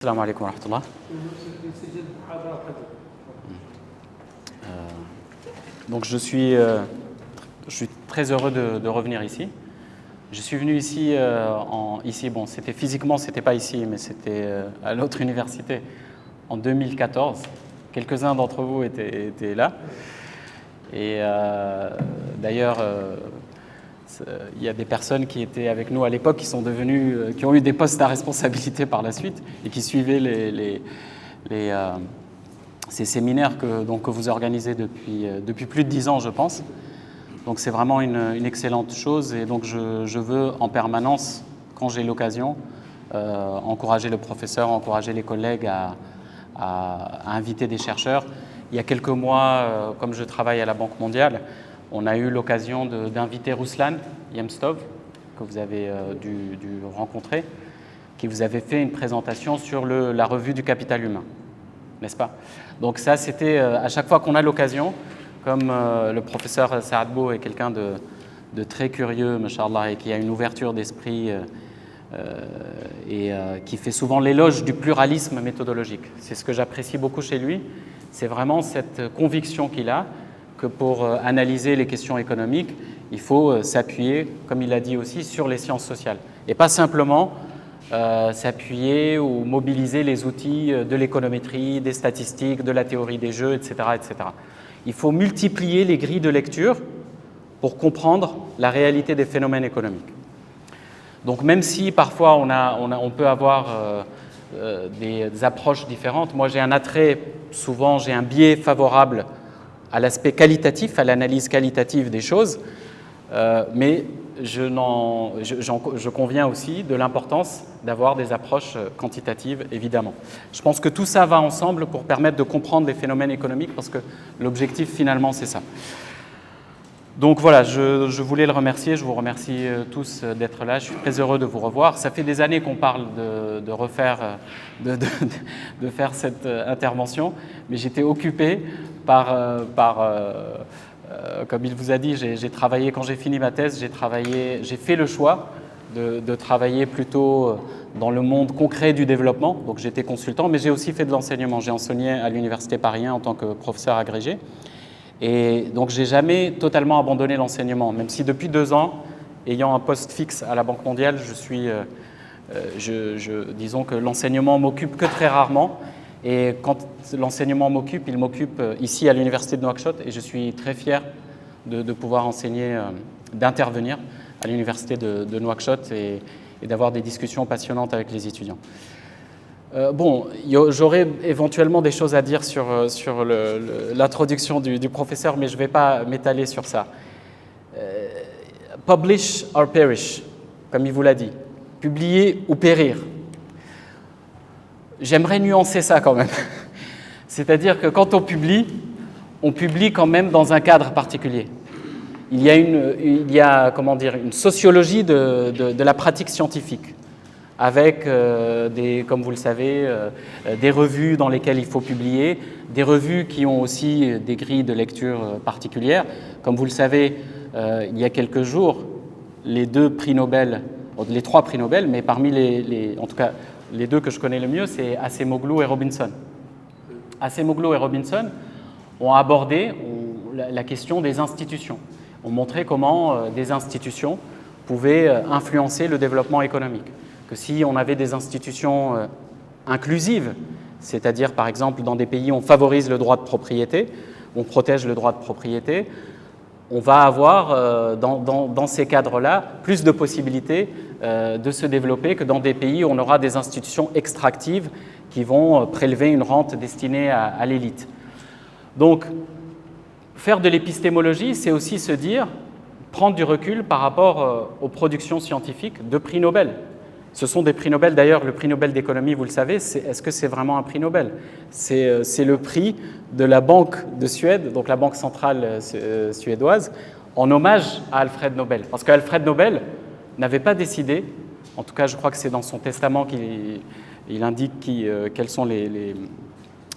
السلام عليكم ورحمة الله. Donc je suis très heureux de revenir ici. Je suis venu ici, bon, c'était physiquement, c'était pas ici, mais c'était à l'autre université en 2014. Quelques-uns d'entre vous étaient là. Et d'ailleurs, il y a des personnes qui étaient avec nous à l'époque qui sont devenues, qui ont eu des postes à responsabilité par la suite et qui suivaient ces séminaires que vous organisez depuis plus de 10 ans, je pense. Donc c'est vraiment une excellente chose et donc je veux en permanence, quand j'ai l'occasion, encourager le professeur, encourager les collègues à inviter des chercheurs. Il y a quelques mois, comme je travaille à la Banque mondiale, on a eu l'occasion d'inviter Ruslan Yemstov, que vous avez dû rencontrer, qui vous avait fait une présentation sur la revue du capital humain, n'est-ce pas? Donc ça, c'était à chaque fois qu'on a l'occasion, comme le professeur Saadbo est quelqu'un de très curieux, machallah, et qui a une ouverture d'esprit et qui fait souvent l'éloge du pluralisme méthodologique. C'est ce que j'apprécie beaucoup chez lui, c'est vraiment cette conviction qu'il a que pour analyser les questions économiques, il faut s'appuyer, comme il a dit aussi, sur les sciences sociales. Et pas simplement s'appuyer ou mobiliser les outils de l'économétrie, des statistiques, de la théorie des jeux, etc., etc. Il faut multiplier les grilles de lecture pour comprendre la réalité des phénomènes économiques. Donc même si parfois on peut avoir des approches différentes, moi j'ai un attrait, souvent j'ai un biais favorable à l'aspect qualitatif, à l'analyse qualitative des choses, mais je conviens aussi de l'importance d'avoir des approches quantitatives, évidemment. Je pense que tout ça va ensemble pour permettre de comprendre les phénomènes économiques, parce que l'objectif, finalement, c'est ça. Donc voilà, je voulais le remercier, je vous remercie tous d'être là, je suis très heureux de vous revoir. Ça fait des années qu'on parle de faire cette intervention, mais j'étais occupé comme il vous a dit, j'ai travaillé, quand j'ai fini ma thèse, j'ai fait le choix de travailler plutôt dans le monde concret du développement, donc j'étais consultant, mais j'ai aussi fait de l'enseignement, j'ai enseigné à l'université Paris 1 en tant que professeur agrégé. Et donc, je n'ai jamais totalement abandonné l'enseignement, même si depuis 2 ans, ayant un poste fixe à la Banque mondiale, disons que l'enseignement m'occupe que très rarement. Et quand l'enseignement m'occupe, il m'occupe ici à l'université de Nouakchott et je suis très fier de pouvoir enseigner, d'intervenir à l'université de Nouakchott et d'avoir des discussions passionnantes avec les étudiants. Bon, j'aurais éventuellement des choses à dire sur l'introduction du professeur, mais je ne vais pas m'étaler sur ça. Publish or perish, comme il vous l'a dit. Publier ou périr. J'aimerais nuancer ça quand même. C'est-à-dire que quand on publie quand même dans un cadre particulier. Il y a comment dire, une sociologie de la pratique scientifique, avec, comme vous le savez, des revues dans lesquelles il faut publier, des revues qui ont aussi des grilles de lecture particulières. Comme vous le savez, il y a quelques jours, les 3 prix Nobel, mais parmi en tout cas, les 2 que je connais le mieux, c'est Acemoglu et Robinson. Acemoglu et Robinson ont abordé la question des institutions, ont montré comment des institutions pouvaient influencer le développement économique. Que si on avait des institutions inclusives, c'est-à-dire par exemple dans des pays où on favorise le droit de propriété, on protège le droit de propriété, on va avoir dans ces cadres-là plus de possibilités de se développer que dans des pays où on aura des institutions extractives qui vont prélever une rente destinée à l'élite. Donc, faire de l'épistémologie, c'est aussi se dire, prendre du recul par rapport aux productions scientifiques de prix Nobel. Ce sont des prix Nobel, d'ailleurs le prix Nobel d'économie, vous le savez, est-ce que c'est vraiment un prix Nobel? C'est le prix de la Banque de Suède, donc la banque centrale suédoise, en hommage à Alfred Nobel. Parce qu'Alfred Nobel n'avait pas décidé, en tout cas je crois que c'est dans son testament qu'il indique quels sont il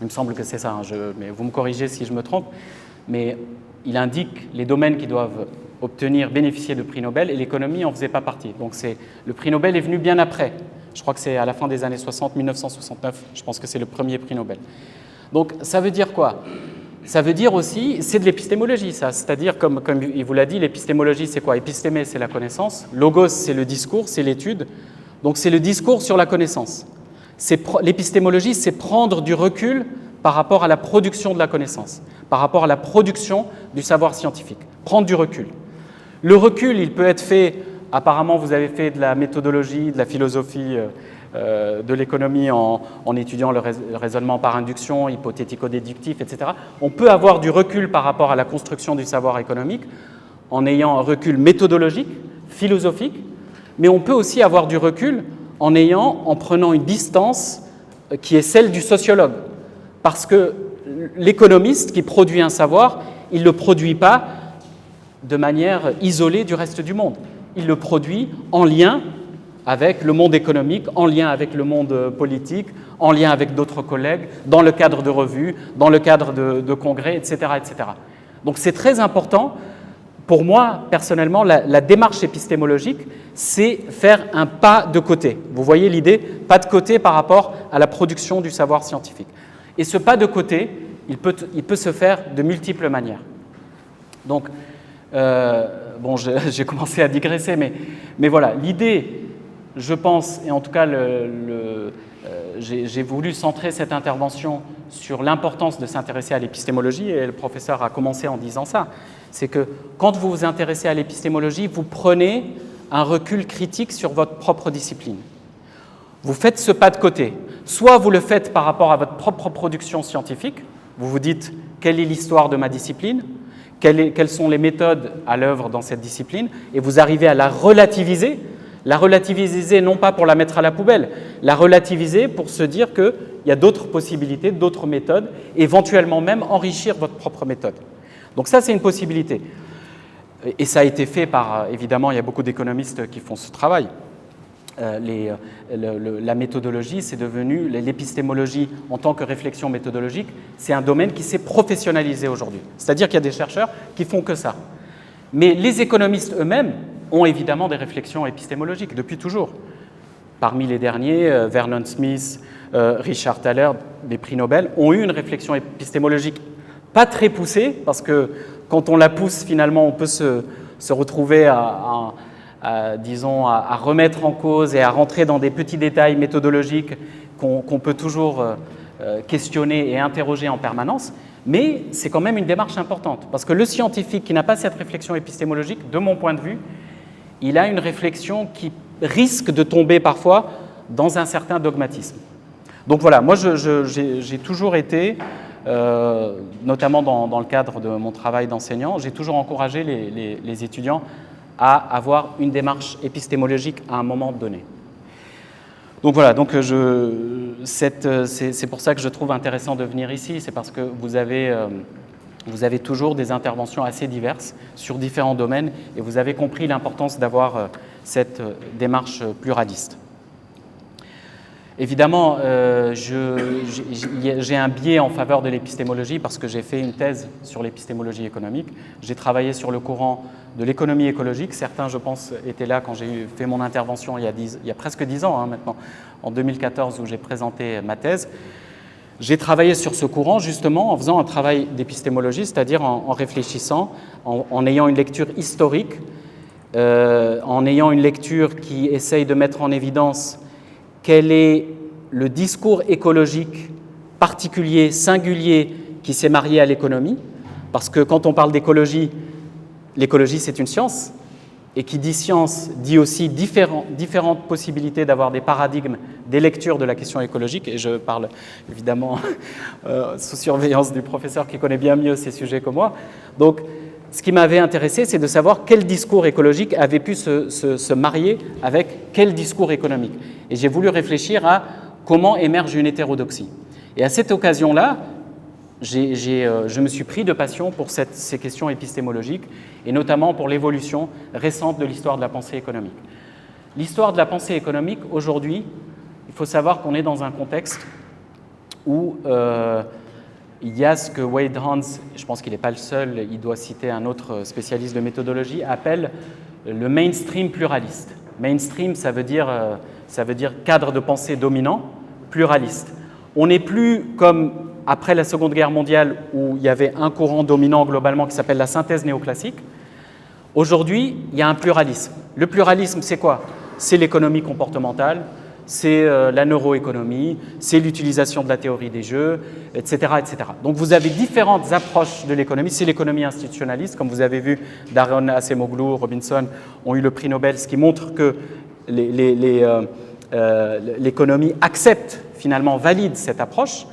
me semble que c'est ça, mais vous me corrigez si je me trompe, mais il indique les domaines qui doivent bénéficier de prix Nobel et l'économie n'en faisait pas partie. Donc le prix Nobel est venu bien après. Je crois que c'est à la fin des années 60, 1969, je pense que c'est le premier prix Nobel. Donc ça veut dire quoi? Ça veut dire aussi, c'est de l'épistémologie ça, c'est-à-dire comme il vous l'a dit, l'épistémologie c'est quoi? Épistémé c'est la connaissance, logos c'est le discours, c'est l'étude, donc c'est le discours sur la connaissance. L'épistémologie c'est prendre du recul par rapport à la production de la connaissance, par rapport à la production du savoir scientifique, prendre du recul. Le recul il peut être fait, apparemment vous avez fait de la méthodologie, de la philosophie de l'économie en étudiant le raisonnement par induction, hypothético-déductif, etc. On peut avoir du recul par rapport à la construction du savoir économique en ayant un recul méthodologique, philosophique, mais on peut aussi avoir du recul en prenant une distance qui est celle du sociologue. Parce que l'économiste qui produit un savoir, il ne le produit pas de manière isolée du reste du monde. Il le produit en lien avec le monde économique, en lien avec le monde politique, en lien avec d'autres collègues, dans le cadre de revues, dans le cadre de congrès, etc., etc. Donc c'est très important. Pour moi, personnellement, la démarche épistémologique, c'est faire un pas de côté. Vous voyez l'idée? Pas de côté par rapport à la production du savoir scientifique. Et ce pas de côté, il peut se faire de multiples manières. Donc, bon, j'ai commencé à digresser, mais voilà, l'idée, je pense, et en tout cas, j'ai voulu centrer cette intervention sur l'importance de s'intéresser à l'épistémologie, et le professeur a commencé en disant ça, c'est que quand vous vous intéressez à l'épistémologie, vous prenez un recul critique sur votre propre discipline. Vous faites ce pas de côté. Soit vous le faites par rapport à votre propre production scientifique, vous vous dites quelle est l'histoire de ma discipline, quelles sont les méthodes à l'œuvre dans cette discipline, et vous arrivez à la relativiser non pas pour la mettre à la poubelle, la relativiser pour se dire qu'il y a d'autres possibilités, d'autres méthodes, éventuellement même enrichir votre propre méthode. Donc ça, c'est une possibilité. Et ça a été fait par, évidemment, il y a beaucoup d'économistes qui font ce travail. La méthodologie, c'est devenu, l'épistémologie en tant que réflexion méthodologique, c'est un domaine qui s'est professionnalisé aujourd'hui. C'est-à-dire qu'il y a des chercheurs qui font que ça. Mais les économistes eux-mêmes ont évidemment des réflexions épistémologiques depuis toujours. Parmi les derniers, Vernon Smith, Richard Thaler, des prix Nobel, ont eu une réflexion épistémologique pas très poussée, parce que quand on la pousse, finalement, on peut se retrouver disons, à remettre en cause et à rentrer dans des petits détails méthodologiques qu'on peut toujours questionner et interroger en permanence, mais c'est quand même une démarche importante, parce que le scientifique qui n'a pas cette réflexion épistémologique, de mon point de vue, il a une réflexion qui risque de tomber parfois dans un certain dogmatisme. Donc voilà, moi j'ai toujours été, notamment dans le cadre de mon travail d'enseignant, j'ai toujours encouragé les étudiants à avoir une démarche épistémologique à un moment donné. Donc voilà, donc c'est pour ça que je trouve intéressant de venir ici, c'est parce que vous avez toujours des interventions assez diverses sur différents domaines et vous avez compris l'importance d'avoir cette démarche pluraliste. Évidemment, j'ai un biais en faveur de l'épistémologie parce que j'ai fait une thèse sur l'épistémologie économique. J'ai travaillé sur le courant de l'économie écologique. Certains, je pense, étaient là quand j'ai fait mon intervention il y a presque 10 ans maintenant, en 2014, où j'ai présenté ma thèse. J'ai travaillé sur ce courant justement en faisant un travail d'épistémologie, c'est-à-dire en réfléchissant, en ayant une lecture historique, en ayant une lecture qui essaye de mettre en évidence quel est le discours écologique particulier, singulier, qui s'est marié à l'économie. Parce que quand on parle d'écologie, l'écologie c'est une science, et qui dit science dit aussi différentes possibilités d'avoir des paradigmes, des lectures de la question écologique, et je parle évidemment sous surveillance du professeur qui connaît bien mieux ces sujets que moi. Donc, ce qui m'avait intéressé, c'est de savoir quel discours écologique avait pu se marier avec quel discours économique. Et j'ai voulu réfléchir à comment émerge une hétérodoxie. Et à cette occasion-là, je me suis pris de passion pour ces questions épistémologiques, et notamment pour l'évolution récente de l'histoire de la pensée économique. L'histoire de la pensée économique, aujourd'hui, il faut savoir qu'on est dans un contexte où il y a ce que Wade Hans, je pense qu'il n'est pas le seul, il doit citer un autre spécialiste de méthodologie, appelle le mainstream pluraliste. Mainstream, ça veut dire cadre de pensée dominant, pluraliste. On n'est plus comme après la Seconde Guerre mondiale où il y avait un courant dominant globalement qui s'appelle la synthèse néoclassique. Aujourd'hui, il y a un pluralisme. Le pluralisme, c'est quoi? C'est l'économie comportementale, c'est la neuroéconomie, c'est l'utilisation de la théorie des jeux, etc., etc. Donc vous avez différentes approches de l'économie. C'est l'économie institutionnaliste, comme vous avez vu, Daron Acemoglu, Robinson ont eu le prix Nobel, ce qui montre que l'économie accepte, finalement valide cette approche.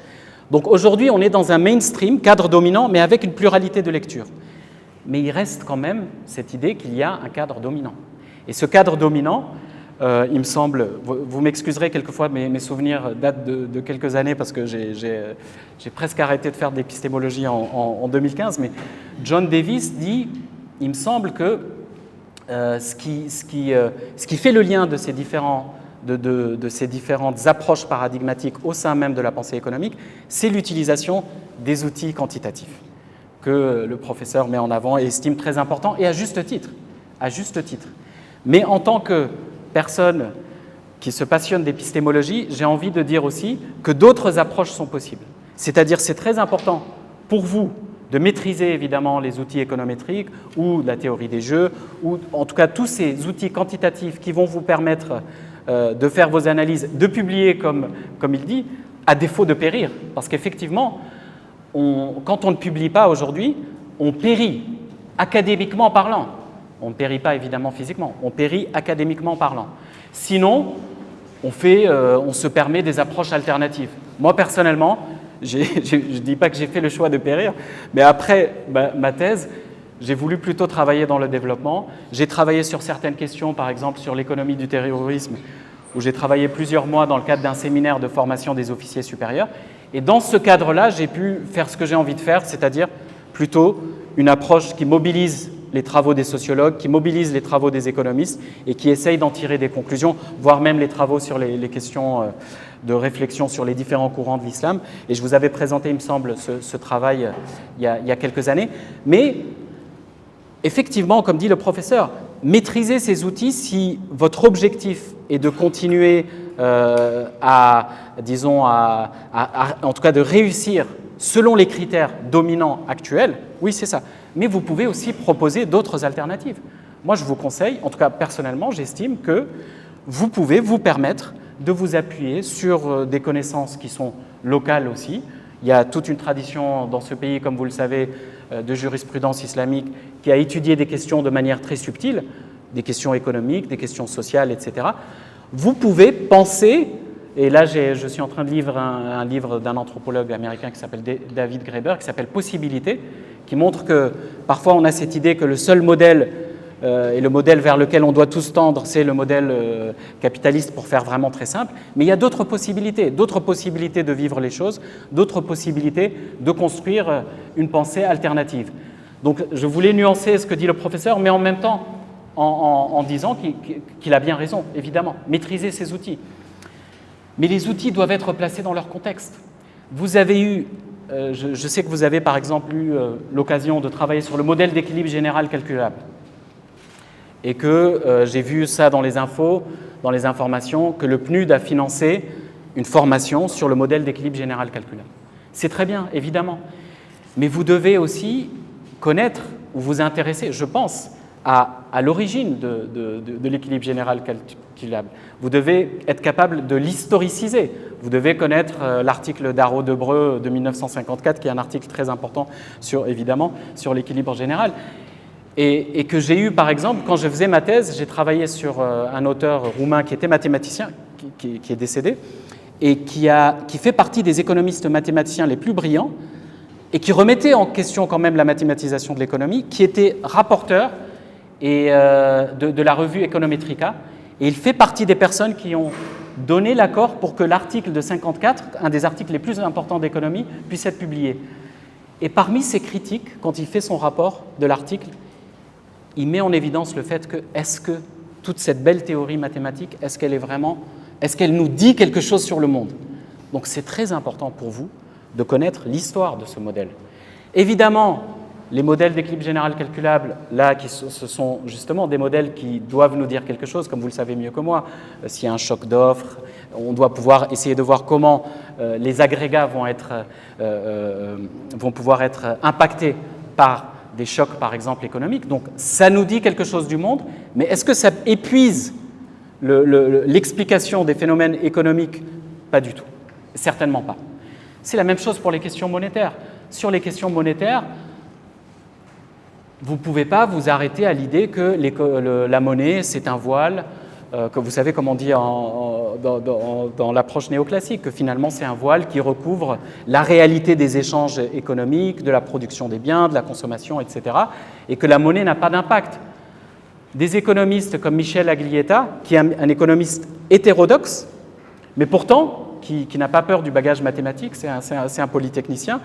Donc aujourd'hui, on est dans un mainstream, cadre dominant, mais avec une pluralité de lecture. Mais il reste quand même cette idée qu'il y a un cadre dominant. Et ce cadre dominant, il me semble, vous m'excuserez quelquefois, mes souvenirs datent de quelques années parce que j'ai presque arrêté de faire de l'épistémologie en 2015, mais John Davis dit, il me semble que ce qui fait le lien de ces différentes approches paradigmatiques au sein même de la pensée économique, c'est l'utilisation des outils quantitatifs que le professeur met en avant et estime très important, et à juste titre. Mais en tant que personne qui se passionne d'épistémologie, j'ai envie de dire aussi que d'autres approches sont possibles. C'est-à-dire, c'est très important pour vous de maîtriser évidemment les outils économétriques ou la théorie des jeux, ou en tout cas tous ces outils quantitatifs qui vont vous permettre de faire vos analyses, de publier comme il dit, à défaut de périr. Parce qu'effectivement, quand on ne publie pas aujourd'hui, on périt académiquement parlant. On ne périt pas évidemment physiquement, on périt académiquement parlant. Sinon, on se permet des approches alternatives. Moi, personnellement, je ne dis pas que j'ai fait le choix de périr, mais après ma thèse, j'ai voulu plutôt travailler dans le développement. J'ai travaillé sur certaines questions, par exemple sur l'économie du terrorisme, où j'ai travaillé plusieurs mois dans le cadre d'un séminaire de formation des officiers supérieurs. Et dans ce cadre-là, j'ai pu faire ce que j'ai envie de faire, c'est-à-dire plutôt une approche qui mobilise les travaux des sociologues, qui mobilise les travaux des économistes et qui essaye d'en tirer des conclusions, voire même les travaux sur les questions de réflexion sur les différents courants de l'islam. Et je vous avais présenté, il me semble, ce travail il y a quelques années. Mais effectivement, comme dit le professeur, maîtriser ces outils si votre objectif est de continuer en tout cas de réussir selon les critères dominants actuels, oui, c'est ça. Mais vous pouvez aussi proposer d'autres alternatives. Moi, je vous conseille, en tout cas personnellement, j'estime que vous pouvez vous permettre de vous appuyer sur des connaissances qui sont locales aussi. Il y a toute une tradition dans ce pays, comme vous le savez, de jurisprudence islamique qui a étudié des questions de manière très subtile, des questions économiques, des questions sociales, etc. Vous pouvez penser, et là je suis en train de lire un livre d'un anthropologue américain qui s'appelle David Graeber, qui s'appelle « Possibilité », qui montre que parfois on a cette idée que le seul modèle et le modèle vers lequel on doit tous tendre, c'est le modèle capitaliste pour faire vraiment très simple. Mais il y a d'autres possibilités de vivre les choses, d'autres possibilités de construire une pensée alternative. Donc je voulais nuancer ce que dit le professeur, mais en même temps en disant qu'il a bien raison, évidemment, maîtriser ces outils. Mais les outils doivent être placés dans leur contexte. Vous avez eu, je sais que vous avez par exemple eu l'occasion de travailler sur le modèle d'équilibre général calculable. Et que j'ai vu ça dans les infos, dans les informations, que le PNUD a financé une formation sur le modèle d'équilibre général calculable. C'est très bien, évidemment. Mais vous devez aussi connaître ou vous intéresser, je pense, à l'origine de l'équilibre général calculable. Vous devez être capable de l'historiciser. Vous devez connaître l'article d'Arnaud-Debreu de 1954, qui est un article très important, évidemment, sur l'équilibre général. Et que j'ai eu, par exemple, quand je faisais ma thèse, j'ai travaillé sur un auteur roumain qui était mathématicien, qui est décédé, et qui fait partie des économistes mathématiciens les plus brillants, et qui remettait en question quand même la mathématisation de l'économie, qui était rapporteur de la revue Econometrica, et il fait partie des personnes qui ont donné l'accord pour que l'article de 54, un des articles les plus importants d'économie, puisse être publié. Et parmi ses critiques, quand il fait son rapport de l'article, il met en évidence le fait que, est-ce que toute cette belle théorie mathématique, est-ce qu'elle nous dit quelque chose sur le monde? Donc c'est très important pour vous de connaître l'histoire de ce modèle. Évidemment, Les modèles d'équilibre général calculable, là, ce sont justement des modèles qui doivent nous dire quelque chose, comme vous le savez mieux que moi. S'il y a un choc d'offres, on doit pouvoir essayer de voir comment les agrégats vont pouvoir être impactés par des chocs, par exemple, économiques. Donc, ça nous dit quelque chose du monde, mais est-ce que ça épuise l'explication des phénomènes économiques? Pas du tout. Certainement pas. C'est la même chose pour les questions monétaires. Sur les questions monétaires, vous ne pouvez pas vous arrêter à l'idée que la monnaie, c'est un voile, que vous savez comme on dit dans l'approche néoclassique, que finalement c'est un voile qui recouvre la réalité des échanges économiques, de la production des biens, de la consommation, etc., et que la monnaie n'a pas d'impact. Des économistes comme Michel Aglietta, qui est un économiste hétérodoxe, mais pourtant qui n'a pas peur du bagage mathématique, c'est un polytechnicien,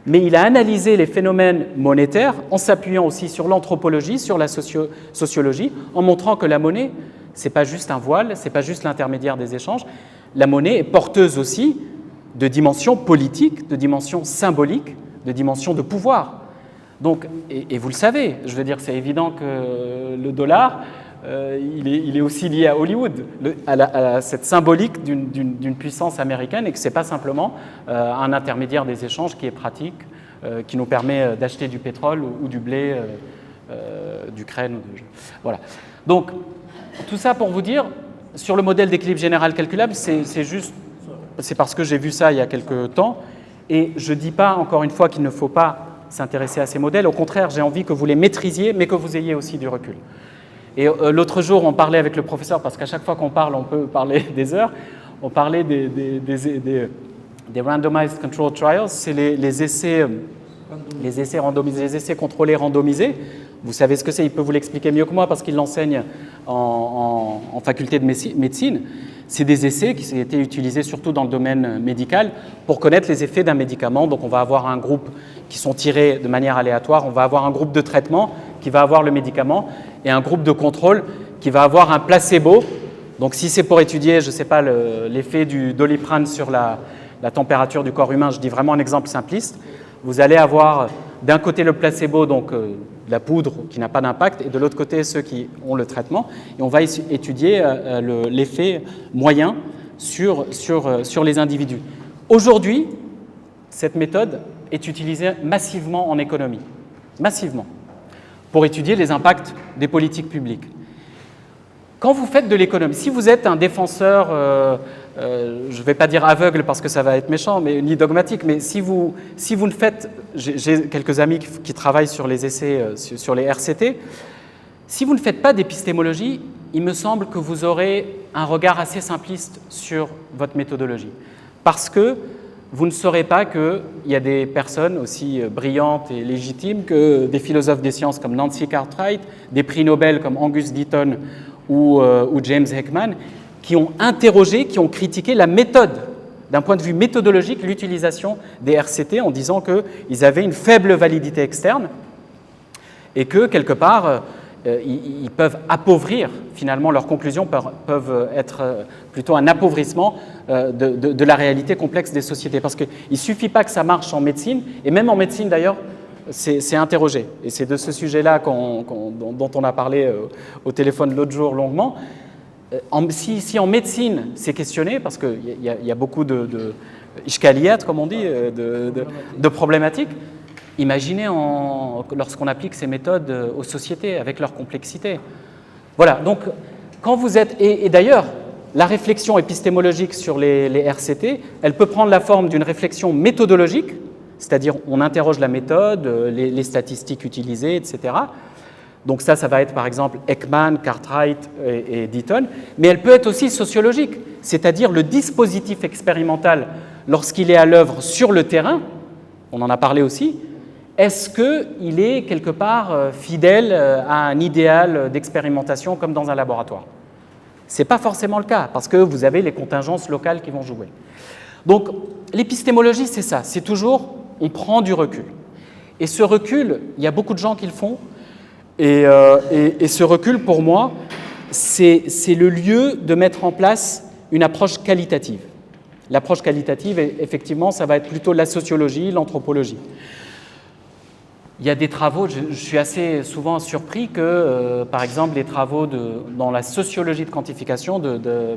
mais il a analysé les phénomènes monétaires en s'appuyant aussi sur l'anthropologie, sur la sociologie, en montrant que la monnaie, ce n'est pas juste un voile, ce n'est pas juste l'intermédiaire des échanges. La monnaie est porteuse aussi de dimensions politiques, de dimensions symboliques, de dimensions de pouvoir. Donc, et vous le savez, je veux dire, c'est évident que le dollar, il est aussi lié à Hollywood, à cette symbolique d'une puissance américaine, et que ce n'est pas simplement un intermédiaire des échanges qui est pratique, qui nous permet d'acheter du pétrole ou du blé d'Ukraine. Voilà. Donc, tout ça pour vous dire, sur le modèle d'équilibre général calculable, c'est parce que j'ai vu ça il y a quelques temps, et je ne dis pas, encore une fois, qu'il ne faut pas s'intéresser à ces modèles. Au contraire, j'ai envie que vous les maîtrisiez, mais que vous ayez aussi du recul. Et l'autre jour, on parlait avec le professeur, parce qu'à chaque fois qu'on parle, on peut parler des heures, on parlait des randomized control trials, c'est les essais randomisés, les essais contrôlés randomisés. Vous savez ce que c'est, il peut vous l'expliquer mieux que moi parce qu'il l'enseigne en faculté de médecine. C'est des essais qui ont été utilisés surtout dans le domaine médical pour connaître les effets d'un médicament. Donc on va avoir un groupe qui sont tirés de manière aléatoire, on va avoir un groupe de traitement qui va avoir le médicament et un groupe de contrôle qui va avoir un placebo. Donc si c'est pour étudier, je ne sais pas, l'effet du Doliprane sur la température du corps humain, je dis vraiment un exemple simpliste, vous allez avoir d'un côté le placebo, donc la poudre qui n'a pas d'impact, et de l'autre côté ceux qui ont le traitement. Et on va étudier l'effet moyen sur les individus. Aujourd'hui, cette méthode est utilisée massivement en économie, massivement, pour étudier les impacts des politiques publiques. Quand vous faites de l'économie, si vous êtes un défenseur, je ne vais pas dire aveugle parce que ça va être méchant, mais ni dogmatique, mais si vous ne faites, j'ai quelques amis qui travaillent sur les essais, sur les RCT, si vous ne faites pas d'épistémologie, il me semble que vous aurez un regard assez simpliste sur votre méthodologie. Parce que vous ne saurez pas qu'il y a des personnes aussi brillantes et légitimes que des philosophes des sciences comme Nancy Cartwright, des prix Nobel comme Angus Deaton ou James Heckman, qui ont interrogé, qui ont critiqué la méthode, d'un point de vue méthodologique, l'utilisation des RCT en disant qu'ils avaient une faible validité externe et que, quelque part, ils peuvent appauvrir, finalement, leurs conclusions peuvent être plutôt un appauvrissement de la réalité complexe des sociétés. Parce qu'il ne suffit pas que ça marche en médecine, et même en médecine d'ailleurs, c'est interrogé. Et c'est de ce sujet-là dont on a parlé au téléphone l'autre jour longuement. Si en médecine c'est questionné, parce qu'il y a beaucoup de ishkaliyat, comme on dit, de problématiques, imaginez lorsqu'on applique ces méthodes aux sociétés avec leur complexité. Voilà, donc quand vous êtes... Et d'ailleurs, la réflexion épistémologique sur les RCT, elle peut prendre la forme d'une réflexion méthodologique, c'est-à-dire on interroge la méthode, les statistiques utilisées, etc. Donc ça va être par exemple Heckman, Cartwright et Deaton, mais elle peut être aussi sociologique, c'est-à-dire le dispositif expérimental lorsqu'il est à l'œuvre sur le terrain, on en a parlé aussi, est-ce qu'il est quelque part fidèle à un idéal d'expérimentation comme dans un laboratoire? Ce n'est pas forcément le cas, parce que vous avez les contingences locales qui vont jouer. Donc l'épistémologie, c'est ça, c'est toujours, on prend du recul. Et ce recul, il y a beaucoup de gens qui le font, et ce recul, pour moi, c'est le lieu de mettre en place une approche qualitative. L'approche qualitative, effectivement, ça va être plutôt la sociologie, l'anthropologie. il y a des travaux, je suis assez souvent surpris que, par exemple, les travaux dans la sociologie de quantification,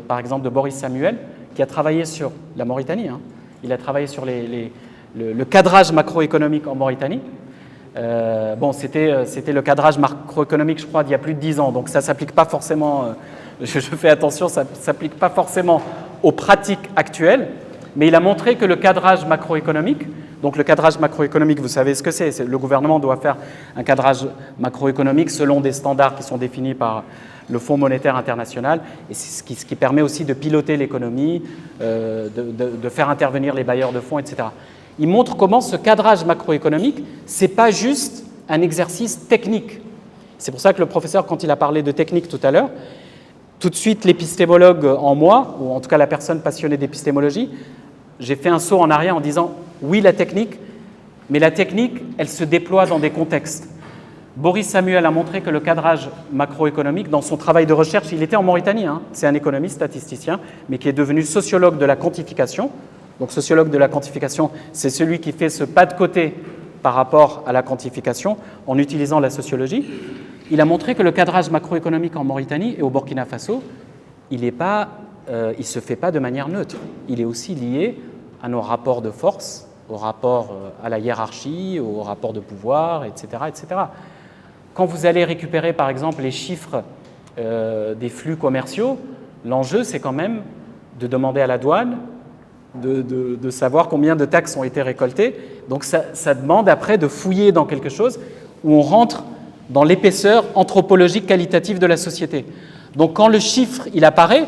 par exemple, de Boris Samuel, qui a travaillé sur la Mauritanie, hein, il a travaillé sur le cadrage macroéconomique en Mauritanie. Bon, c'était le cadrage macroéconomique, je crois, d'il y a plus de 10 ans, donc ça ne s'applique pas forcément, je fais attention, ça ne s'applique pas forcément aux pratiques actuelles, mais il a montré que le cadrage macroéconomique, donc le cadrage macroéconomique, vous savez ce que c'est, le gouvernement doit faire un cadrage macroéconomique selon des standards qui sont définis par le Fonds monétaire international, et c'est ce qui permet aussi de piloter l'économie, de faire intervenir les bailleurs de fonds, etc. Il montre comment ce cadrage macroéconomique, ce n'est pas juste un exercice technique. C'est pour ça que le professeur, quand il a parlé de technique tout à l'heure, tout de suite l'épistémologue en moi, ou en tout cas la personne passionnée d'épistémologie, j'ai fait un saut en arrière en disant oui, la technique, mais la technique, elle se déploie dans des contextes. Boris Samuel a montré que le cadrage macroéconomique, dans son travail de recherche, il était en Mauritanie, hein, c'est un économiste, statisticien, mais qui est devenu sociologue de la quantification. Donc sociologue de la quantification, c'est celui qui fait ce pas de côté par rapport à la quantification en utilisant la sociologie. Il a montré que le cadrage macroéconomique en Mauritanie et au Burkina Faso, il ne se fait pas de manière neutre. Il est aussi lié à nos rapports de force, au rapport à la hiérarchie, au rapport de pouvoir, etc., etc. Quand vous allez récupérer, par exemple, les chiffres des flux commerciaux, l'enjeu, c'est quand même de demander à la douane de savoir combien de taxes ont été récoltées. Donc ça demande après de fouiller dans quelque chose où on rentre dans l'épaisseur anthropologique qualitative de la société. Donc quand le chiffre il apparaît,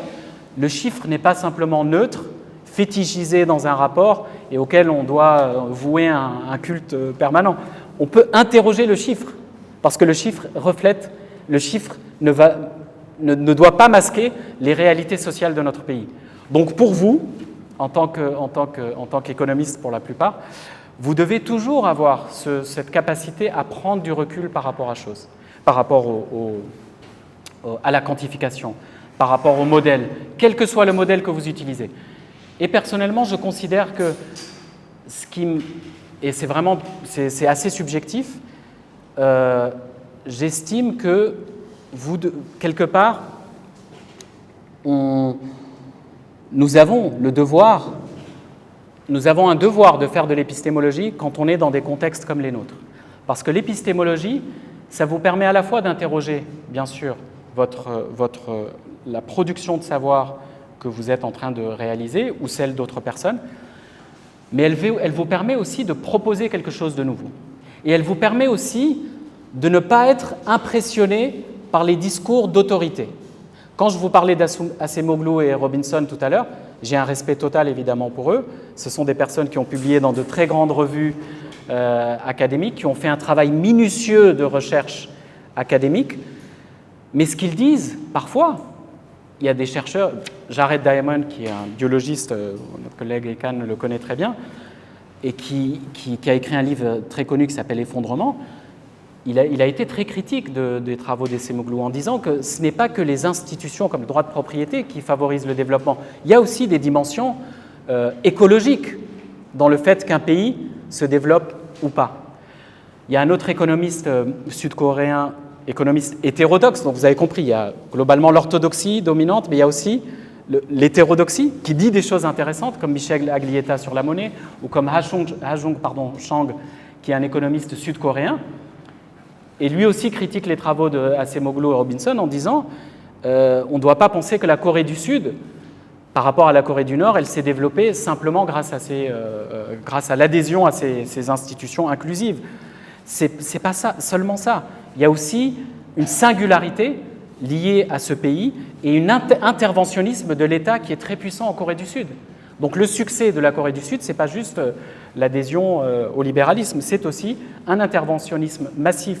le chiffre n'est pas simplement neutre, fétichisé dans un rapport et auquel on doit vouer un culte permanent. On peut interroger le chiffre, parce que le chiffre reflète, le chiffre ne doit pas masquer les réalités sociales de notre pays. Donc pour vous, en tant qu'économiste pour la plupart, vous devez toujours avoir cette capacité à prendre du recul par rapport à la quantification, par rapport au modèle, quel que soit le modèle que vous utilisez. Et personnellement, je considère que et c'est assez subjectif, j'estime que quelque part, nous avons un devoir de faire de l'épistémologie quand on est dans des contextes comme les nôtres. Parce que l'épistémologie, ça vous permet à la fois d'interroger, bien sûr, la production de savoir que vous êtes en train de réaliser ou celle d'autres personnes, mais elle vous permet aussi de proposer quelque chose de nouveau. Et elle vous permet aussi de ne pas être impressionné par les discours d'autorité. Quand je vous parlais d'Acemoglu et Robinson tout à l'heure, j'ai un respect total évidemment pour eux. Ce sont des personnes qui ont publié dans de très grandes revues académiques, qui ont fait un travail minutieux de recherche académique. Mais ce qu'ils disent, parfois, il y a des chercheurs, Jared Diamond, qui est un biologiste, notre collègue Ekan le connaît très bien, et qui a écrit un livre très connu qui s'appelle « Effondrement », il a été très critique des travaux d'Acemoglu en disant que ce n'est pas que les institutions comme le droit de propriété qui favorisent le développement. Il y a aussi des dimensions écologiques dans le fait qu'un pays se développe ou pas. Il y a un autre économiste sud-coréen, économiste hétérodoxe, donc vous avez compris, il y a globalement l'orthodoxie dominante, mais il y a aussi l'hétérodoxie qui dit des choses intéressantes, comme Michel Aglietta sur la monnaie, ou comme Chang, qui est un économiste sud-coréen. Et lui aussi critique les travaux d'Acemoglu et Robinson en disant on ne doit pas penser que la Corée du Sud, par rapport à la Corée du Nord, elle s'est développée simplement grâce à l'adhésion à ces institutions inclusives. C'est pas ça, seulement ça. Il y a aussi une singularité liée à ce pays et un interventionnisme de l'État qui est très puissant en Corée du Sud. Donc le succès de la Corée du Sud, ce n'est pas juste l'adhésion au libéralisme, c'est aussi un interventionnisme massif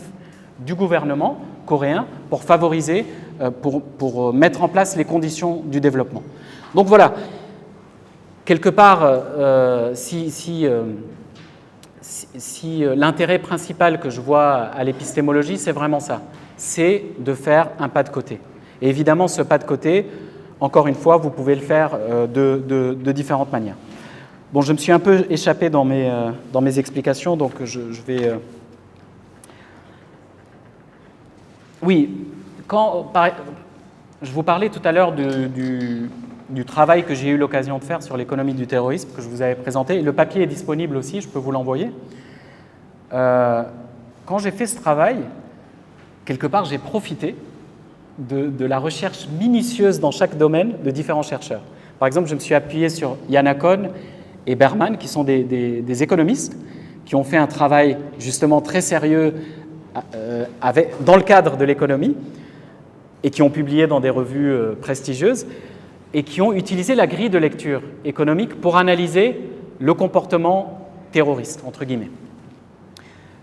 du gouvernement coréen pour favoriser, pour mettre en place les conditions du développement. Donc voilà, quelque part, si l'intérêt principal que je vois à l'épistémologie, c'est vraiment ça, c'est de faire un pas de côté. Et évidemment, ce pas de côté, encore une fois, vous pouvez le faire de différentes manières. Bon, je me suis un peu échappé dans mes explications, donc je vais Oui, je vous parlais tout à l'heure du travail que j'ai eu l'occasion de faire sur l'économie du terrorisme, que je vous avais présenté. Le papier est disponible aussi, je peux vous l'envoyer. Quand j'ai fait ce travail, quelque part, j'ai profité de la recherche minutieuse dans chaque domaine de différents chercheurs. Par exemple, je me suis appuyé sur Yana Cohn et Berman, qui sont des économistes, qui ont fait un travail justement très sérieux dans le cadre de l'économie et qui ont publié dans des revues prestigieuses et qui ont utilisé la grille de lecture économique pour analyser le comportement terroriste, entre guillemets.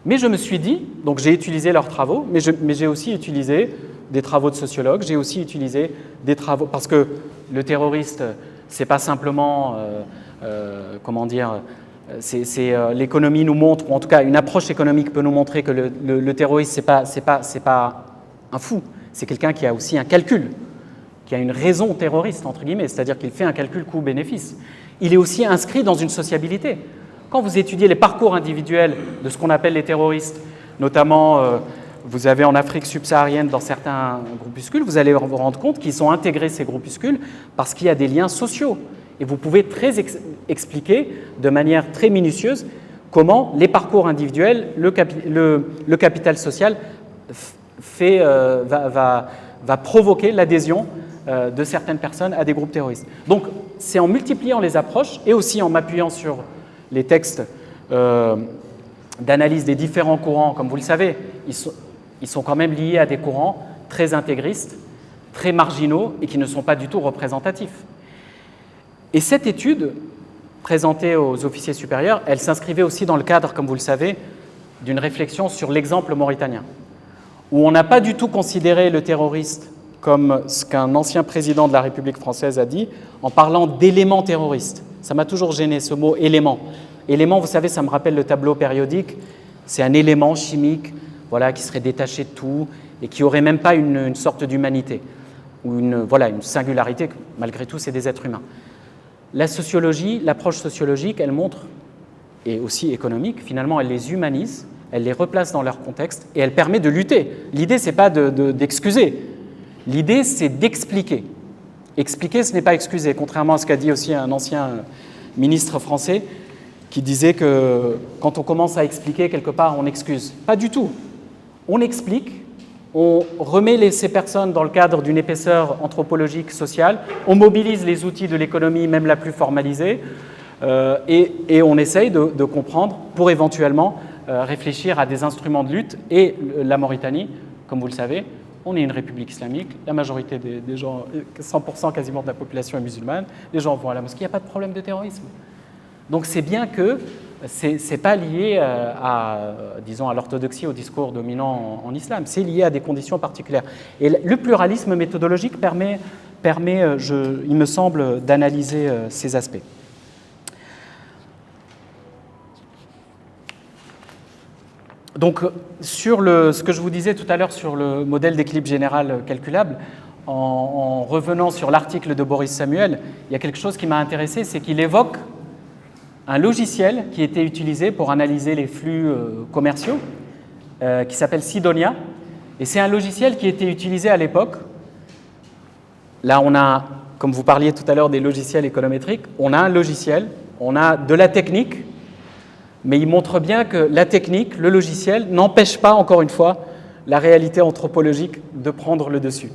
Mais je me suis dit, donc j'ai utilisé leurs travaux, mais j'ai aussi utilisé des travaux de sociologues, j'ai aussi utilisé des travaux, parce que le terroriste, c'est pas simplement, comment dire, l'économie nous montre, ou en tout cas une approche économique peut nous montrer que le terroriste, c'est pas un fou, c'est quelqu'un qui a aussi un calcul, qui a une raison terroriste, entre guillemets, c'est-à-dire qu'il fait un calcul coût-bénéfice. Il est aussi inscrit dans une sociabilité. Quand vous étudiez les parcours individuels de ce qu'on appelle les terroristes, notamment vous avez en Afrique subsaharienne dans certains groupuscules, vous allez vous rendre compte qu'ils ont intégré ces groupuscules parce qu'il y a des liens sociaux. Et vous pouvez expliquer de manière très minutieuse comment les parcours individuels, le capital social va provoquer l'adhésion de certaines personnes à des groupes terroristes. Donc c'est en multipliant les approches et aussi en m'appuyant sur les textes d'analyse des différents courants, comme vous le savez, ils sont quand même liés à des courants très intégristes, très marginaux et qui ne sont pas du tout représentatifs. Et cette étude, présentée aux officiers supérieurs, elle s'inscrivait aussi dans le cadre, comme vous le savez, d'une réflexion sur l'exemple mauritanien, où on n'a pas du tout considéré le terroriste comme ce qu'un ancien président de la République française a dit, en parlant d'éléments terroristes. Ça m'a toujours gêné, ce mot « élément ». Élément, vous savez, ça me rappelle le tableau périodique. C'est un élément chimique, voilà, qui serait détaché de tout et qui n'aurait même pas une sorte d'humanité ou une singularité. Malgré tout, c'est des êtres humains. La sociologie, l'approche sociologique, elle montre, et aussi économique, finalement, elle les humanise, elle les replace dans leur contexte et elle permet de lutter. L'idée, ce n'est pas d'excuser. L'idée, c'est d'expliquer. Expliquer, ce n'est pas excuser, contrairement à ce qu'a dit aussi un ancien ministre français qui disait que quand on commence à expliquer, quelque part, on excuse. Pas du tout. On explique, on remet ces personnes dans le cadre d'une épaisseur anthropologique, sociale, on mobilise les outils de l'économie, même la plus formalisée, et on essaye de comprendre pour éventuellement réfléchir à des instruments de lutte. Et la Mauritanie, comme vous le savez, on est une république islamique, la majorité des gens, 100% quasiment de la population est musulmane, les gens vont à la mosquée, il n'y a pas de problème de terrorisme. Donc c'est bien que ce n'est pas lié à l'orthodoxie, au discours dominant en islam, c'est lié à des conditions particulières. Et le pluralisme méthodologique permet il me semble, d'analyser ces aspects. Donc, sur ce que je vous disais tout à l'heure sur le modèle d'équilibre général calculable, en revenant sur l'article de Boris Samuel, il y a quelque chose qui m'a intéressé, c'est qu'il évoque un logiciel qui était utilisé pour analyser les flux commerciaux, qui s'appelle Sidonia. Et c'est un logiciel qui était utilisé à l'époque. Là, on a, comme vous parliez tout à l'heure des logiciels économétriques, on a un logiciel, on a de la technique, mais il montre bien que la technique, le logiciel, n'empêche pas, encore une fois, la réalité anthropologique de prendre le dessus.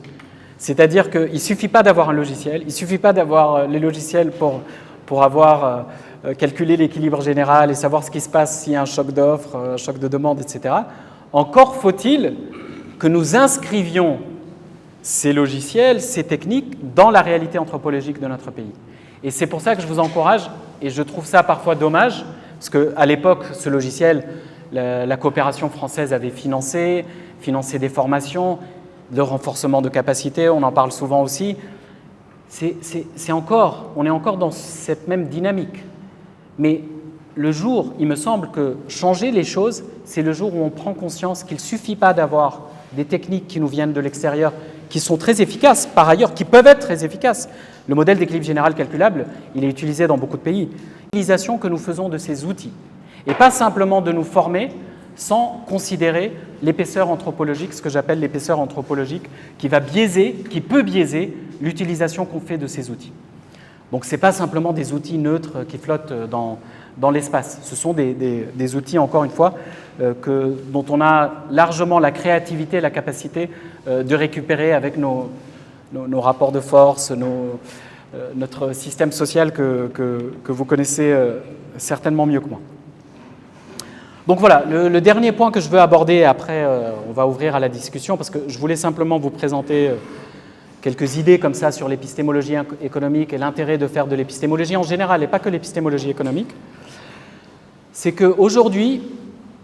C'est-à-dire qu'il ne suffit pas d'avoir un logiciel, il ne suffit pas d'avoir les logiciels pour avoir calculé l'équilibre général et savoir ce qui se passe s'il y a un choc d'offres, un choc de demande, etc. Encore faut-il que nous inscrivions ces logiciels, ces techniques, dans la réalité anthropologique de notre pays. Et c'est pour ça que je vous encourage, et je trouve ça parfois dommage, parce qu'à l'époque, ce logiciel, la coopération française avait financé des formations, de renforcement de capacité, on en parle souvent aussi. On est encore dans cette même dynamique. Mais le jour, il me semble que changer les choses, c'est le jour où on prend conscience qu'il ne suffit pas d'avoir des techniques qui nous viennent de l'extérieur, qui sont très efficaces, par ailleurs, qui peuvent être très efficaces. Le modèle d'équilibre général calculable, il est utilisé dans beaucoup de pays. L'utilisation que nous faisons de ces outils, et pas simplement de nous former sans considérer l'épaisseur anthropologique, ce que j'appelle l'épaisseur anthropologique, qui peut biaiser l'utilisation qu'on fait de ces outils. Donc ce n'est pas simplement des outils neutres qui flottent dans l'espace. Ce sont des outils, encore une fois, dont on a largement la créativité, la capacité de récupérer avec nos rapports de force, notre système social que vous connaissez certainement mieux que moi. Donc voilà, le dernier point que je veux aborder, après on va ouvrir à la discussion, parce que je voulais simplement vous présenter quelques idées comme ça sur l'épistémologie économique et l'intérêt de faire de l'épistémologie en général, et pas que l'épistémologie économique, c'est qu'aujourd'hui,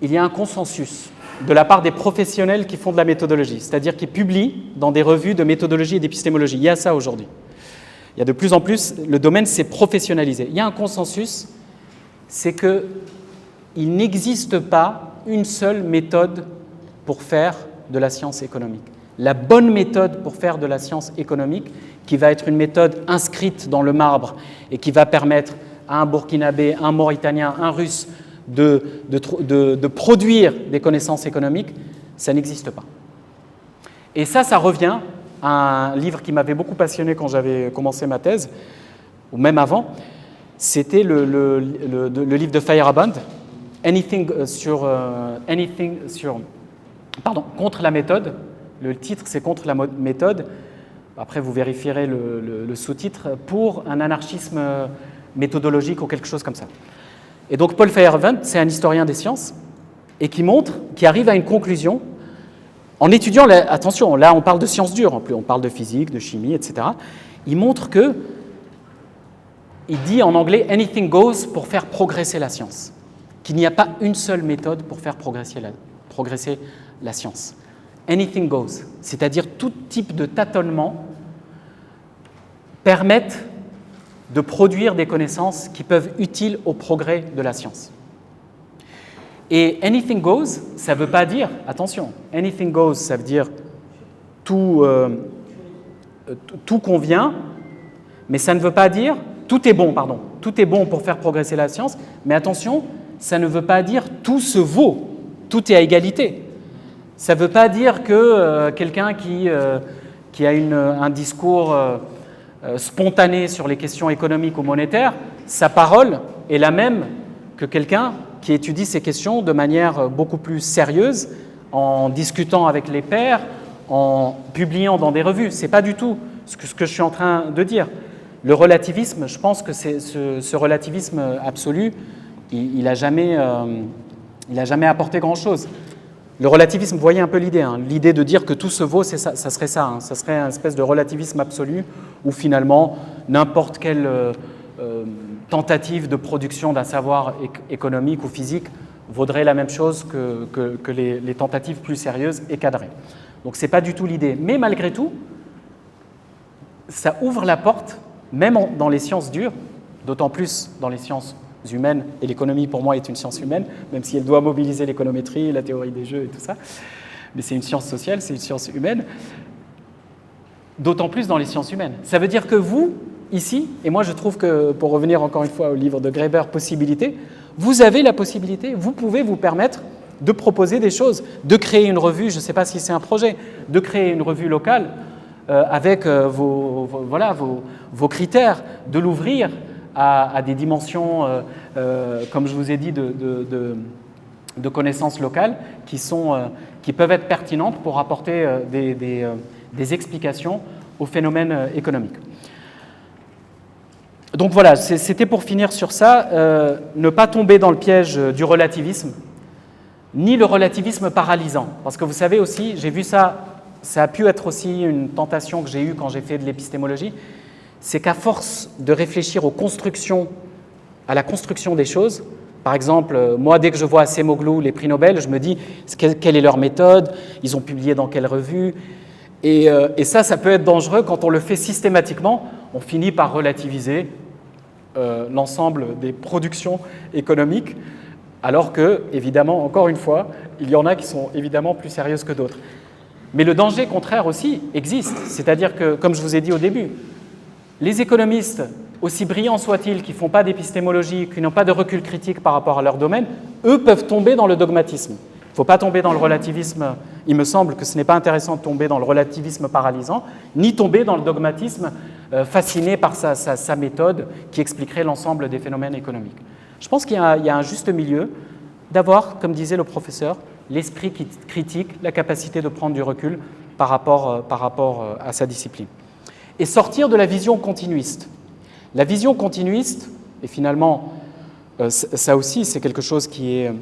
il y a un consensus de la part des professionnels qui font de la méthodologie, c'est-à-dire qui publient dans des revues de méthodologie et d'épistémologie. Il y a ça aujourd'hui. Il y a de plus en plus, le domaine s'est professionnalisé. Il y a un consensus, c'est qu'il n'existe pas une seule méthode pour faire de la science économique. La bonne méthode pour faire de la science économique, qui va être une méthode inscrite dans le marbre et qui va permettre à un Burkinabé, un Mauritanien, un Russe de produire des connaissances économiques, ça n'existe pas. Et ça revient à un livre qui m'avait beaucoup passionné quand j'avais commencé ma thèse, ou même avant, c'était le livre de Feyerabend, contre la méthode. Le titre, c'est Contre la méthode. Après, vous vérifierez le sous-titre, pour un anarchisme méthodologique ou quelque chose comme ça. Et donc, Paul Feyerabend, c'est un historien des sciences, et qui arrive à une conclusion, en étudiant, attention, là on parle de sciences dures, en plus, on parle de physique, de chimie, etc. Il montre il dit en anglais « anything goes » pour faire progresser la science, qu'il n'y a pas une seule méthode pour faire progresser la science. Anything goes, c'est-à-dire tout type de tâtonnement permettent de produire des connaissances qui peuvent être utiles au progrès de la science. Et anything goes, ça ne veut pas dire, attention, anything goes, ça veut dire tout convient, mais ça ne veut pas dire, tout est bon pour faire progresser la science, mais attention, ça ne veut pas dire tout se vaut, tout est à égalité. Ça ne veut pas dire que quelqu'un qui a un discours spontané sur les questions économiques ou monétaires, sa parole est la même que quelqu'un qui étudie ces questions de manière beaucoup plus sérieuse, en discutant avec les pairs, en publiant dans des revues. Ce n'est pas du tout ce que je suis en train de dire. Le relativisme, je pense que ce relativisme absolu, il n'a jamais apporté grand-chose. Le relativisme, vous voyez un peu l'idée, l'idée de dire que tout se vaut, ça serait ça. Ça serait une espèce de relativisme absolu où finalement n'importe quelle tentative de production d'un savoir économique ou physique vaudrait la même chose que les tentatives plus sérieuses et cadrées. Donc ce n'est pas du tout l'idée. Mais malgré tout, ça ouvre la porte, même dans les sciences dures, d'autant plus dans les sciences humaines, et l'économie pour moi est une science humaine, même si elle doit mobiliser l'économétrie, la théorie des jeux et tout ça, mais c'est une science sociale, c'est une science humaine, d'autant plus dans les sciences humaines. Ça veut dire que vous, ici, et moi je trouve que, pour revenir encore une fois au livre de Graeber, Possibilité, vous avez la possibilité, vous pouvez vous permettre de proposer des choses, de créer une revue, je ne sais pas si c'est un projet, de créer une revue locale avec vos critères, de l'ouvrir à des dimensions, comme je vous ai dit, de connaissances locales qui peuvent être pertinentes pour apporter des explications aux phénomènes économiques. Donc voilà, c'était pour finir sur ça, ne pas tomber dans le piège du relativisme, ni le relativisme paralysant. Parce que vous savez aussi, j'ai vu ça a pu être aussi une tentation que j'ai eue quand j'ai fait de l'épistémologie, c'est qu'à force de réfléchir à la construction des choses, par exemple, moi, dès que je vois Acemoglu, les prix Nobel, je me dis quelle est leur méthode, ils ont publié dans quelle revue, et ça peut être dangereux quand on le fait systématiquement, on finit par relativiser l'ensemble des productions économiques, alors que, évidemment, encore une fois, il y en a qui sont évidemment plus sérieuses que d'autres. Mais le danger contraire aussi existe, c'est-à-dire que, comme je vous ai dit au début, les économistes, aussi brillants soient-ils, qui ne font pas d'épistémologie, qui n'ont pas de recul critique par rapport à leur domaine, eux peuvent tomber dans le dogmatisme. faut pas tomber dans le relativisme. Il me semble que ce n'est pas intéressant de tomber dans le relativisme paralysant, ni tomber dans le dogmatisme fasciné par sa méthode qui expliquerait l'ensemble des phénomènes économiques. Je pense qu'il y a un juste milieu d'avoir, comme disait le professeur, l'esprit critique, la capacité de prendre du recul par rapport à sa discipline. Et sortir de la vision continuiste. La vision continuiste, et finalement, ça aussi, c'est quelque chose qui est...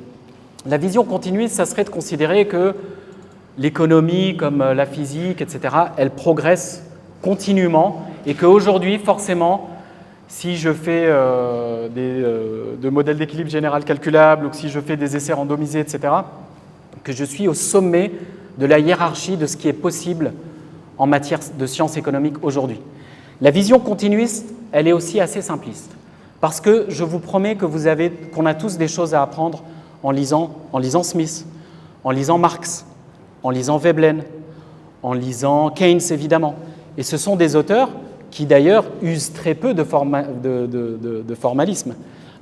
La vision continuiste, ça serait de considérer que l'économie, comme la physique, etc., elle progresse continuellement et qu'aujourd'hui, forcément, si je fais de modèles d'équilibre général calculables ou que si je fais des essais randomisés, etc., que je suis au sommet de la hiérarchie de ce qui est possible en matière de sciences économiques aujourd'hui. La vision continuiste, elle est aussi assez simpliste parce que je vous promets qu'on a tous des choses à apprendre en lisant Smith, en lisant Marx, en lisant Veblen, en lisant Keynes évidemment. Et ce sont des auteurs qui d'ailleurs usent très peu de formalisme.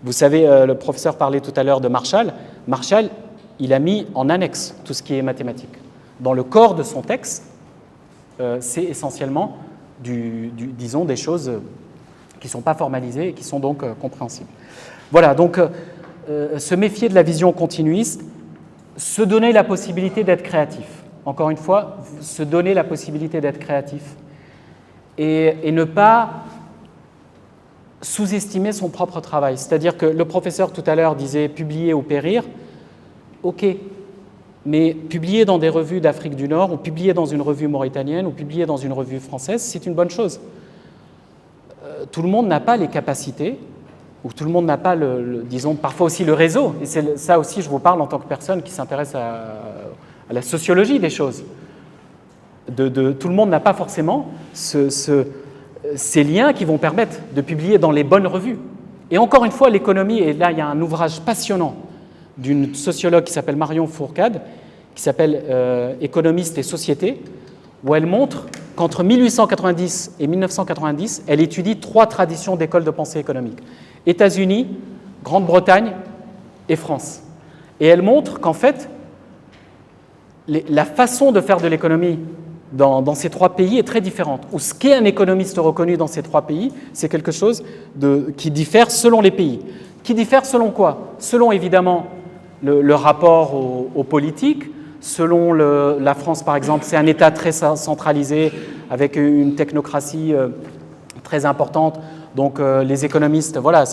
Vous savez, le professeur parlait tout à l'heure de Marshall. Marshall, il a mis en annexe tout ce qui est mathématique. Dans le corps de son texte, c'est essentiellement, disons, des choses qui ne sont pas formalisées et qui sont donc compréhensibles. Voilà, donc se méfier de la vision continuiste, se donner la possibilité d'être créatif. Encore une fois, se donner la possibilité d'être créatif et ne pas sous-estimer son propre travail. C'est-à-dire que le professeur tout à l'heure disait publier ou périr. Ok, mais publier dans des revues d'Afrique du Nord ou publier dans une revue mauritanienne ou publier dans une revue française, c'est une bonne chose. Tout le monde n'a pas les capacités ou tout le monde n'a pas, disons, parfois aussi le réseau. Et c'est ça aussi, je vous parle en tant que personne qui s'intéresse à la sociologie des choses. Tout le monde n'a pas forcément ces liens qui vont permettre de publier dans les bonnes revues. Et encore une fois, l'économie, et là il y a un ouvrage passionnant d'une sociologue qui s'appelle Marion Fourcade, qui s'appelle Économiste et société, où elle montre qu'entre 1890 et 1990, elle étudie 3 traditions d'écoles de pensée économique. États-Unis, Grande-Bretagne et France. Et elle montre qu'en fait, la façon de faire de l'économie dans ces 3 pays est très différente. Ou ce qu'est un économiste reconnu dans ces 3 pays, c'est quelque chose qui diffère selon les pays. Qui diffère selon quoi? Selon évidemment le rapport aux politiques. Selon la France, par exemple, c'est un État très centralisé avec une technocratie très importante. Donc les économistes, voilà,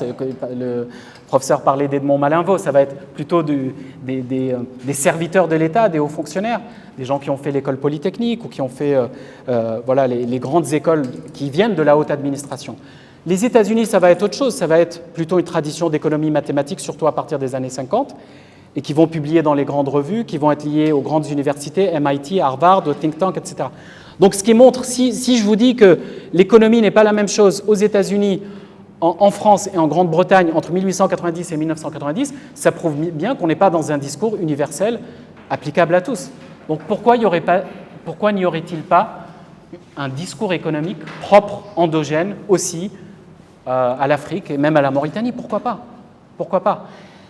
le professeur parlait d'Edmond Malinvaud, ça va être plutôt des serviteurs de l'État, des hauts fonctionnaires, des gens qui ont fait l'école polytechnique ou qui ont fait voilà, les grandes écoles qui viennent de la haute administration. Les États-Unis, ça va être autre chose, ça va être plutôt une tradition d'économie mathématique, surtout à partir des années 50, et qui vont publier dans les grandes revues, qui vont être liés aux grandes universités, MIT, Harvard, aux think tanks, etc. Donc ce qui montre, si je vous dis que l'économie n'est pas la même chose aux États-Unis, en France et en Grande-Bretagne entre 1890 et 1990, ça prouve bien qu'on n'est pas dans un discours universel applicable à tous. Donc pourquoi n'y aurait-il pas un discours économique propre, endogène aussi à l'Afrique et même à la Mauritanie? Pourquoi pas? Pourquoi pas?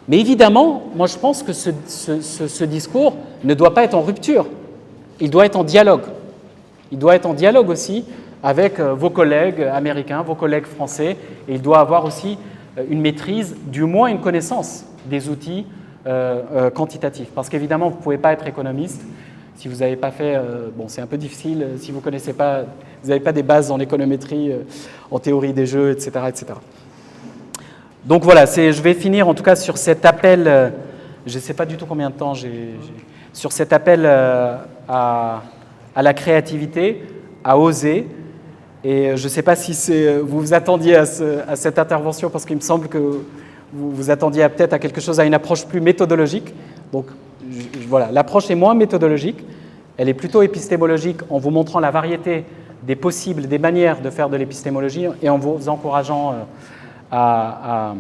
Mais évidemment, moi je pense que ce discours ne doit pas être en rupture, il doit être en dialogue. Il doit être en dialogue aussi avec vos collègues américains, vos collègues français, et il doit avoir aussi une maîtrise, du moins une connaissance des outils quantitatifs. Parce qu'évidemment, vous ne pouvez pas être économiste si vous n'avez pas fait, bon c'est un peu difficile, si vous connaissez pas, vous n'avez pas des bases en économétrie, en théorie des jeux, etc. etc. Donc voilà, je vais finir en tout cas sur cet appel, je ne sais pas du tout combien de temps sur cet appel à la créativité, à oser. Et je ne sais pas si vous vous attendiez à cette intervention, parce qu'il me semble que vous vous attendiez peut-être à quelque chose, à une approche plus méthodologique. Donc voilà, l'approche est moins méthodologique, elle est plutôt épistémologique en vous montrant la variété des possibles, des manières de faire de l'épistémologie et en vous encourageant à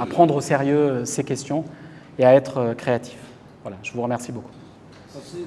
prendre au sérieux ces questions et à être créatif. Voilà, je vous remercie beaucoup. Merci.